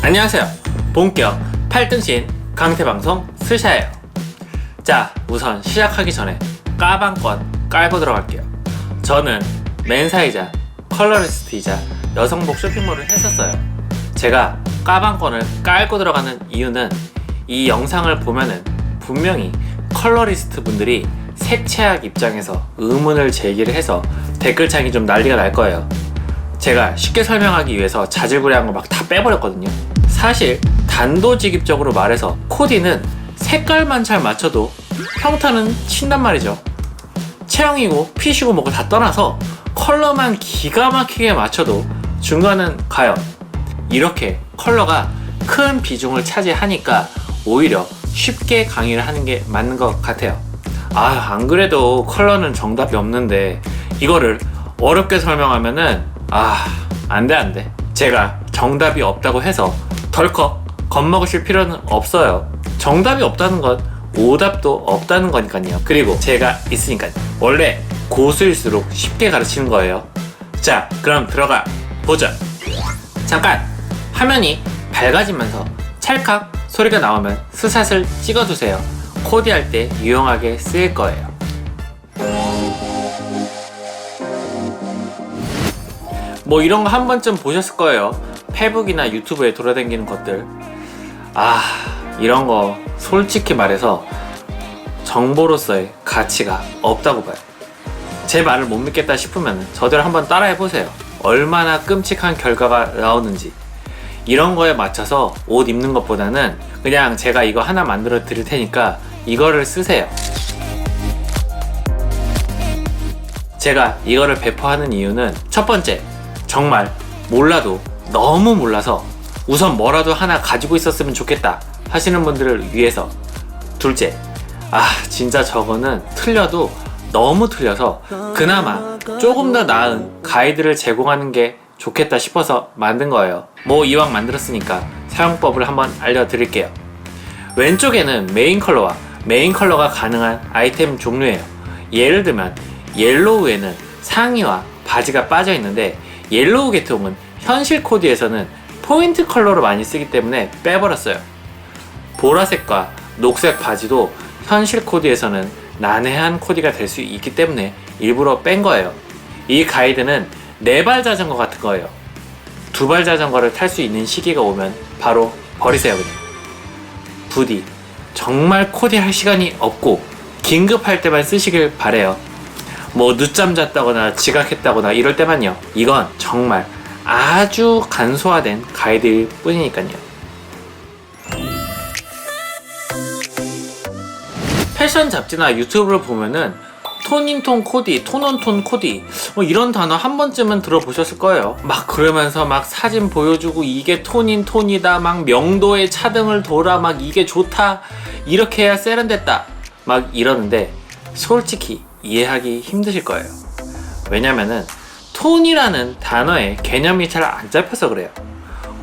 안녕하세요. 본격 8등신 강퇴방송 스샤예요. 자, 우선 시작하기 전에 까방권 깔고 들어갈게요. 저는 맨사이자 컬러리스트이자 여성복 쇼핑몰을 했었어요. 제가 까방권을 깔고 들어가는 이유는 이 영상을 보면은 분명히 컬러리스트 분들이 색채학 입장에서 의문을 제기를 해서 댓글창이 좀 난리가 날 거예요. 제가 쉽게 설명하기 위해서 자질구레한 거 막 다 빼버렸거든요. 사실 단도직입적으로 말해서 코디는 색깔만 잘 맞춰도 평타는 친단 말이죠. 체형이고 핏이고 뭐고 다 떠나서 컬러만 기가 막히게 맞춰도 중간은 가요. 이렇게 컬러가 큰 비중을 차지하니까 오히려 쉽게 강의를 하는 게 맞는 것 같아요. 안 그래도 컬러는 정답이 없는데 이거를 어렵게 설명하면은 안돼. 제가 정답이 없다고 해서 덜컥 겁먹으실 필요는 없어요. 정답이 없다는 건 오답도 없다는 거니까요. 그리고 제가 있으니까요. 원래 고수일수록 쉽게 가르치는 거예요. 자, 그럼 들어가 보자. 잠깐 화면이 밝아지면서 찰칵 소리가 나오면 스샷을 찍어두세요. 코디할 때 유용하게 쓰일 거예요. 뭐 이런 거 한 번쯤 보셨을 거예요. 페북이나 유튜브에 돌아다니는 것들. 이런 거 솔직히 말해서 정보로서의 가치가 없다고 봐요. 제 말을 못 믿겠다 싶으면 저대로 한번 따라해보세요. 얼마나 끔찍한 결과가 나오는지. 이런 거에 맞춰서 옷 입는 것보다는 그냥 제가 이거 하나 만들어 드릴 테니까 이거를 쓰세요. 제가 이거를 배포하는 이유는 첫 번째, 정말 몰라도 너무 몰라서 우선 뭐라도 하나 가지고 있었으면 좋겠다 하시는 분들을 위해서. 둘째, 진짜 저거는 틀려도 너무 틀려서 그나마 조금 더 나은 가이드를 제공하는 게 좋겠다 싶어서 만든 거예요. 뭐 이왕 만들었으니까 사용법을 한번 알려드릴게요. 왼쪽에는 메인 컬러와 메인 컬러가 가능한 아이템 종류예요. 예를 들면 옐로우에는 상의와 바지가 빠져 있는데 옐로우 계통은 현실 코디에서는 포인트 컬러로 많이 쓰기 때문에 빼버렸어요. 보라색과 녹색 바지도 현실 코디에서는 난해한 코디가 될 수 있기 때문에 일부러 뺀 거예요. 이 가이드는 4발 자전거 같은 거예요. 2발 자전거를 탈 수 있는 시기가 오면 바로 버리세요. 그냥 부디 정말 코디할 시간이 없고 긴급할 때만 쓰시길 바래요. 뭐 늦잠 잤다거나 지각했다거나 이럴 때만요. 이건 정말 아주 간소화된 가이드일 뿐이니까요. 패션 잡지나 유튜브를 보면은 톤인톤 코디, 톤온톤 코디 뭐 이런 단어 한 번쯤은 들어보셨을 거예요. 막 그러면서 막 사진 보여주고 이게 톤인 톤이다, 막 명도의 차등을 돌아, 막 이게 좋다, 이렇게 해야 세련됐다 막 이러는데 솔직히 이해하기 힘드실 거예요. 왜냐면은 톤이라는 단어의 개념이 잘 안 잡혀서 그래요.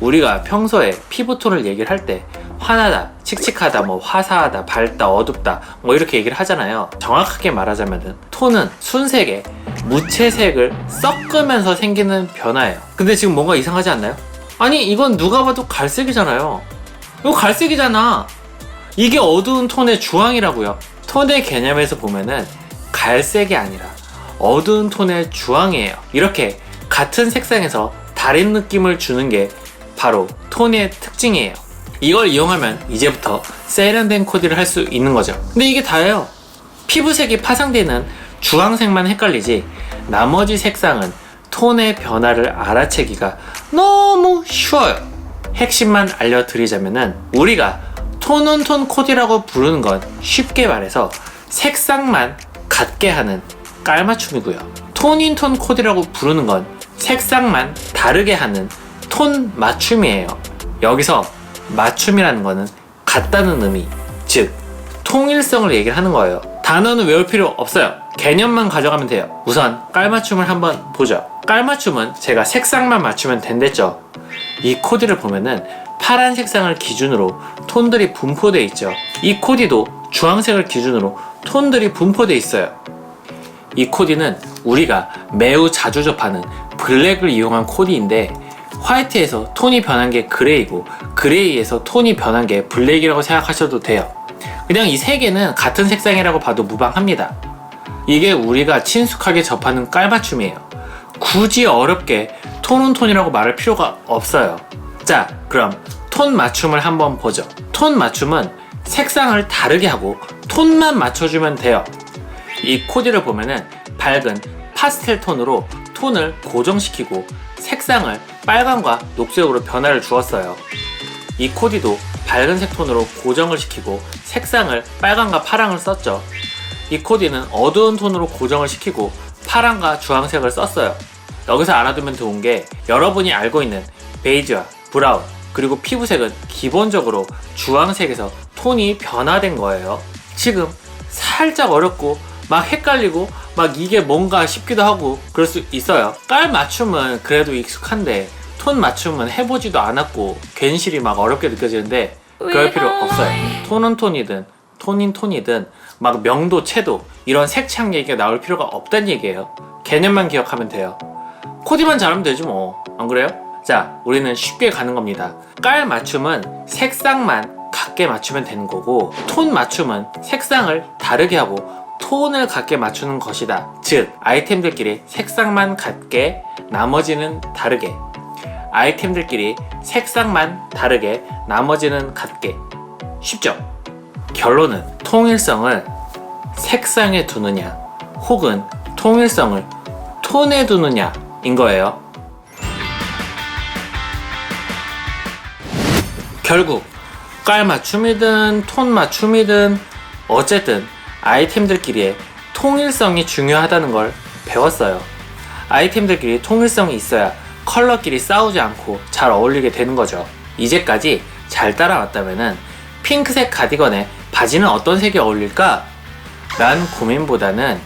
우리가 평소에 피부톤을 얘기를 할 때 환하다, 칙칙하다, 뭐 화사하다, 밝다, 어둡다 뭐 이렇게 얘기를 하잖아요. 정확하게 말하자면은 톤은 순색에 무채색을 섞으면서 생기는 변화예요. 근데 지금 뭔가 이상하지 않나요? 아니 이건 누가 봐도 갈색이잖아요. 이거 갈색이잖아. 이게 어두운 톤의 주황이라고요. 톤의 개념에서 보면은 갈색이 아니라 어두운 톤의 주황이에요. 이렇게 같은 색상에서 다른 느낌을 주는 게 바로 톤의 특징이에요. 이걸 이용하면 이제부터 세련된 코디를 할 수 있는 거죠. 근데 이게 다예요. 피부색이 파상되는 주황색만 헷갈리지 나머지 색상은 톤의 변화를 알아채기가 너무 쉬워요. 핵심만 알려드리자면은 우리가 톤온톤 코디라고 부르는 건 쉽게 말해서 색상만 같게 하는 깔맞춤이고요. 톤인톤 코디라고 부르는 건 색상만 다르게 하는 톤 맞춤이에요. 여기서 맞춤이라는 거는 같다는 의미, 즉 통일성을 얘기를 하는 거예요. 단어는 외울 필요 없어요. 개념만 가져가면 돼요. 우선 깔맞춤을 한번 보죠. 깔맞춤은 제가 색상만 맞추면 된댔죠. 이 코디를 보면은 파란 색상을 기준으로 톤들이 분포되어 있죠. 이 코디도 주황색을 기준으로 톤들이 분포되어 있어요. 이 코디는 우리가 매우 자주 접하는 블랙을 이용한 코디인데 화이트에서 톤이 변한 게 그레이고 그레이에서 톤이 변한 게 블랙이라고 생각하셔도 돼요. 그냥 이 세 개는 같은 색상이라고 봐도 무방합니다. 이게 우리가 친숙하게 접하는 깔맞춤이에요. 굳이 어렵게 톤은 톤이라고 말할 필요가 없어요. 자, 그럼 톤 맞춤을 한번 보죠. 톤 맞춤은 색상을 다르게 하고 톤만 맞춰주면 돼요. 이 코디를 보면은 밝은 파스텔 톤으로 톤을 고정시키고 색상을 빨강과 녹색으로 변화를 주었어요. 이 코디도 밝은색 톤으로 고정을 시키고 색상을 빨강과 파랑을 썼죠. 이 코디는 어두운 톤으로 고정을 시키고 파랑과 주황색을 썼어요. 여기서 알아두면 좋은 게 여러분이 알고 있는 베이지와 브라운 그리고 피부색은 기본적으로 주황색에서 톤이 변화된 거예요. 지금 살짝 어렵고 막 헷갈리고 막 이게 뭔가 싶기도 하고 그럴 수 있어요. 깔 맞춤은 그래도 익숙한데 톤 맞춤은 해보지도 않았고 괜시리 막 어렵게 느껴지는데 그럴 필요 없어요. 톤은 톤이든 톤인 톤이든 막 명도 채도 이런 색창 얘기가 나올 필요가 없다는 얘기예요. 개념만 기억하면 돼요. 코디만 잘하면 되지 뭐, 안 그래요? 자, 우리는 쉽게 가는 겁니다. 깔 맞춤은 색상만 같게 맞추면 되는 거고 톤 맞춤은 색상을 다르게 하고 톤을 같게 맞추는 것이다. 즉, 아이템들끼리 색상만 같게 나머지는 다르게, 아이템들끼리 색상만 다르게 나머지는 같게. 쉽죠? 결론은 통일성을 색상에 두느냐 혹은 통일성을 톤에 두느냐 인 거예요. 결국 깔 맞춤이든 톤 맞춤이든 어쨌든 아이템들끼리의 통일성이 중요하다는 걸 배웠어요. 아이템들끼리 통일성이 있어야 컬러끼리 싸우지 않고 잘 어울리게 되는 거죠. 이제까지 잘 따라왔다면은 핑크색 가디건에 바지는 어떤 색이 어울릴까? 라는 고민보다는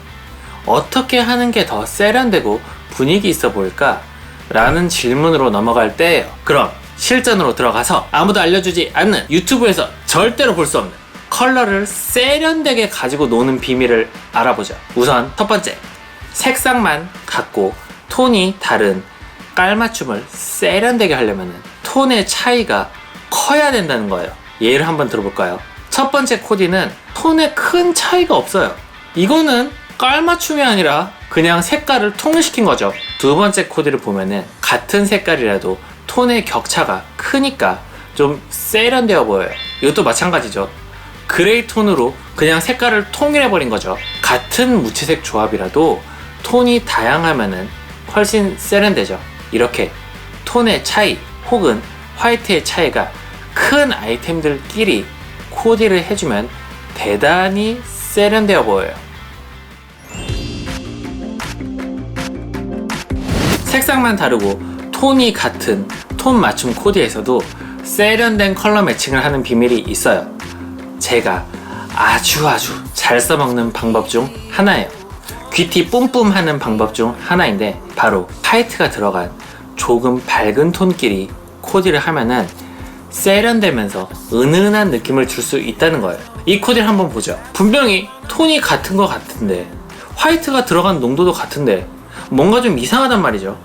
어떻게 하는 게 더 세련되고 분위기 있어 보일까? 라는 질문으로 넘어갈 때예요. 그럼 실전으로 들어가서 아무도 알려주지 않는 유튜브에서 절대로 볼 수 없는 컬러를 세련되게 가지고 노는 비밀을 알아보죠. 우선 첫 번째, 색상만 같고 톤이 다른 깔맞춤을 세련되게 하려면 톤의 차이가 커야 된다는 거예요. 예를 한번 들어볼까요? 첫 번째 코디는 톤에 큰 차이가 없어요. 이거는 깔맞춤이 아니라 그냥 색깔을 통일시킨 거죠. 두 번째 코디를 보면은 같은 색깔이라도 톤의 격차가 크니까 좀 세련되어 보여요. 이것도 마찬가지죠. 그레이 톤으로 그냥 색깔을 통일해버린 거죠. 같은 무채색 조합이라도 톤이 다양하면은 훨씬 세련되죠. 이렇게 톤의 차이 혹은 화이트의 차이가 큰 아이템들끼리 코디를 해주면 대단히 세련되어 보여요. 색상만 다르고 톤이 같은 톤 맞춤 코디에서도 세련된 컬러 매칭을 하는 비밀이 있어요. 제가 아주 잘 써먹는 방법 중 하나예요. 귀티 뿜뿜 하는 방법 중 하나인데 바로 화이트가 들어간 조금 밝은 톤끼리 코디를 하면은 세련되면서 은은한 느낌을 줄 수 있다는 거예요. 이 코디를 한번 보죠. 분명히 톤이 같은 것 같은데 화이트가 들어간 농도도 같은데 뭔가 좀 이상하단 말이죠.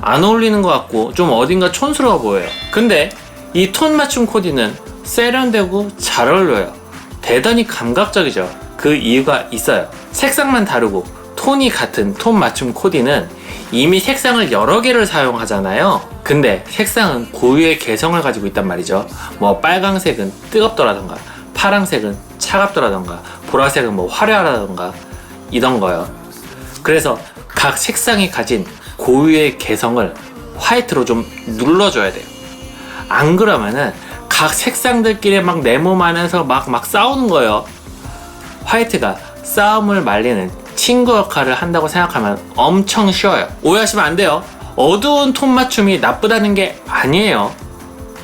안 어울리는 것 같고 좀 어딘가 촌스러워 보여요. 근데 이 톤 맞춤 코디는 세련되고 잘 어울려요. 대단히 감각적이죠. 그 이유가 있어요. 색상만 다르고 톤이 같은 톤 맞춤 코디는 이미 색상을 여러 개를 사용하잖아요. 근데 색상은 고유의 개성을 가지고 있단 말이죠. 뭐 빨강색은 뜨겁더라던가 파랑색은 차갑더라던가 보라색은 뭐 화려하다던가 이런 거요. 그래서 각 색상이 가진 고유의 개성을 화이트로 좀 눌러줘야 돼요. 안 그러면은 각 색상들끼리 막 내 몸 안에서 막 싸우는 거예요. 화이트가 싸움을 말리는 친구 역할을 한다고 생각하면 엄청 쉬워요. 오해하시면 안 돼요. 어두운 톤 맞춤이 나쁘다는 게 아니에요.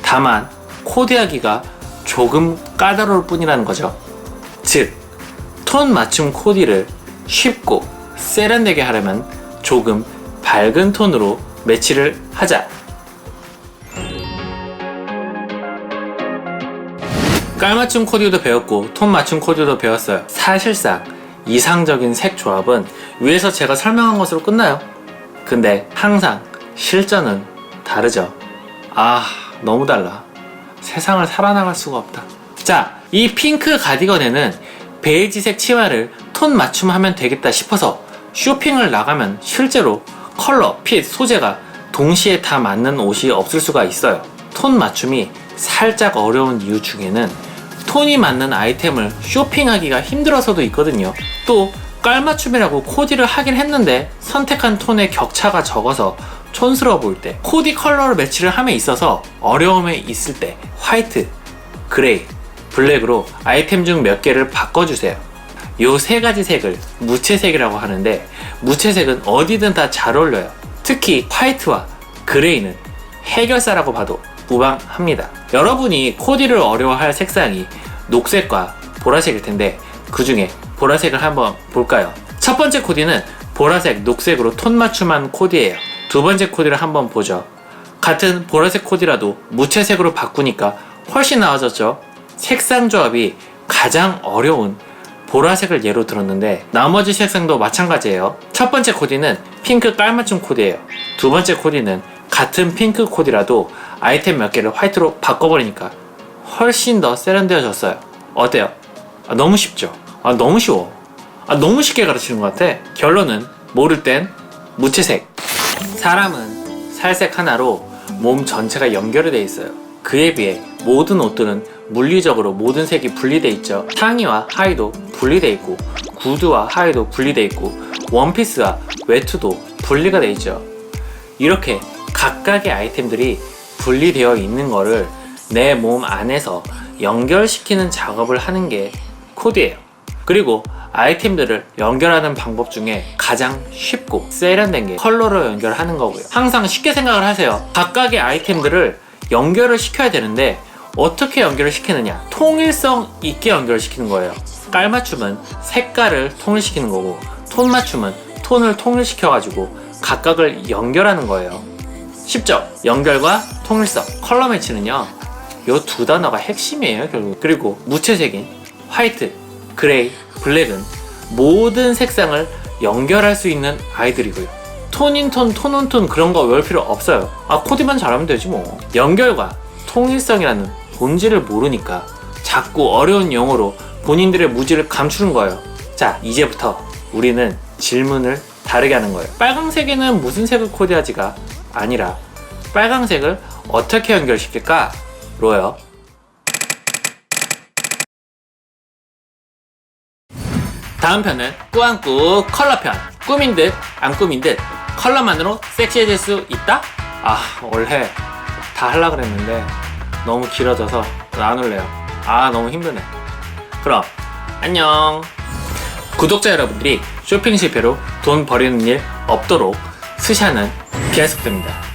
다만 코디하기가 조금 까다로울 뿐이라는 거죠. 즉, 톤 맞춤 코디를 쉽고 세련되게 하려면 조금 밝은 톤으로 매치를 하자. 깔맞춤 코디도 배웠고 톤 맞춤 코디도 배웠어요. 사실상 이상적인 색 조합은 위에서 제가 설명한 것으로 끝나요. 근데 항상 실전은 다르죠. 아, 너무 달라. 세상을 살아나갈 수가 없다. 자, 이 핑크 가디건에는 베이지색 치마를 톤 맞춤하면 되겠다 싶어서 쇼핑을 나가면 실제로 컬러, 핏, 소재가 동시에 다 맞는 옷이 없을 수가 있어요. 톤 맞춤이 살짝 어려운 이유 중에는 톤이 맞는 아이템을 쇼핑하기가 힘들어서도 있거든요. 또 깔맞춤이라고 코디를 하긴 했는데 선택한 톤의 격차가 적어서 촌스러워 보일 때, 코디 컬러를 매치를 함에 있어서 어려움에 있을 때 화이트, 그레이, 블랙으로 아이템 중 몇 개를 바꿔주세요. 요 세 가지 색을 무채색이라고 하는데, 무채색은 어디든 다 잘 어울려요. 특히 화이트와 그레이는 해결사라고 봐도 무방합니다. 여러분이 코디를 어려워할 색상이 녹색과 보라색일 텐데, 그 중에 보라색을 한번 볼까요? 첫 번째 코디는 보라색, 녹색으로 톤 맞춤한 코디예요. 두 번째 코디를 한번 보죠. 같은 보라색 코디라도 무채색으로 바꾸니까 훨씬 나아졌죠? 색상 조합이 가장 어려운 보라색을 예로 들었는데, 나머지 색상도 마찬가지예요. 첫 번째 코디는 핑크 깔맞춤 코디예요. 두 번째 코디는 같은 핑크 코디라도 아이템 몇 개를 화이트로 바꿔버리니까 훨씬 더 세련되어졌어요. 어때요? 너무 쉽죠? 너무 쉬워. 너무 쉽게 가르치는 것 같아. 결론은 모를 땐 무채색. 사람은 살색 하나로 몸 전체가 연결이 돼 있어요. 그에 비해 모든 옷들은 물리적으로 모든 색이 분리돼 있죠. 상의와 하의도 분리돼 있고, 구두와 하의도 분리돼 있고, 원피스와 외투도 분리가 돼 있죠. 이렇게 각각의 아이템들이 분리되어 있는 거를 내 몸 안에서 연결시키는 작업을 하는 게 코디예요. 그리고 아이템들을 연결하는 방법 중에 가장 쉽고 세련된 게 컬러로 연결하는 거고요. 항상 쉽게 생각을 하세요. 각각의 아이템들을 연결을 시켜야 되는데 어떻게 연결을 시키느냐? 통일성 있게 연결을 시키는 거예요. 깔맞춤은 색깔을 통일시키는 거고, 톤 맞춤은 톤을 통일시켜가지고 각각을 연결하는 거예요. 쉽죠? 연결과 통일성, 컬러 매치는요, 요 두 단어가 핵심이에요, 결국. 그리고 무채색인 화이트, 그레이, 블랙은 모든 색상을 연결할 수 있는 아이들이고요. 톤인톤, 톤온톤 그런 거 외울 필요 없어요. 코디만 잘하면 되지 뭐. 연결과 통일성이라는 본질을 모르니까 자꾸 어려운 용어로 본인들의 무지를 감추는 거예요. 자, 이제부터 우리는 질문을 다르게 하는 거예요. 빨강색에는 무슨 색을 코디하지가 아니라 빨강색을 어떻게 연결시킬까? 로요. 다음 편은 꾸안꾸 컬러편. 꾸민 듯 안 꾸민 듯 컬러만으로 섹시해질 수 있다? 원래 다 하려고 그랬는데 너무 길어져서 안 올래요. 너무 힘드네. 그럼 안녕. 구독자 여러분들이 쇼핑 실패로 돈 버리는 일 없도록 스샤는 계속됩니다.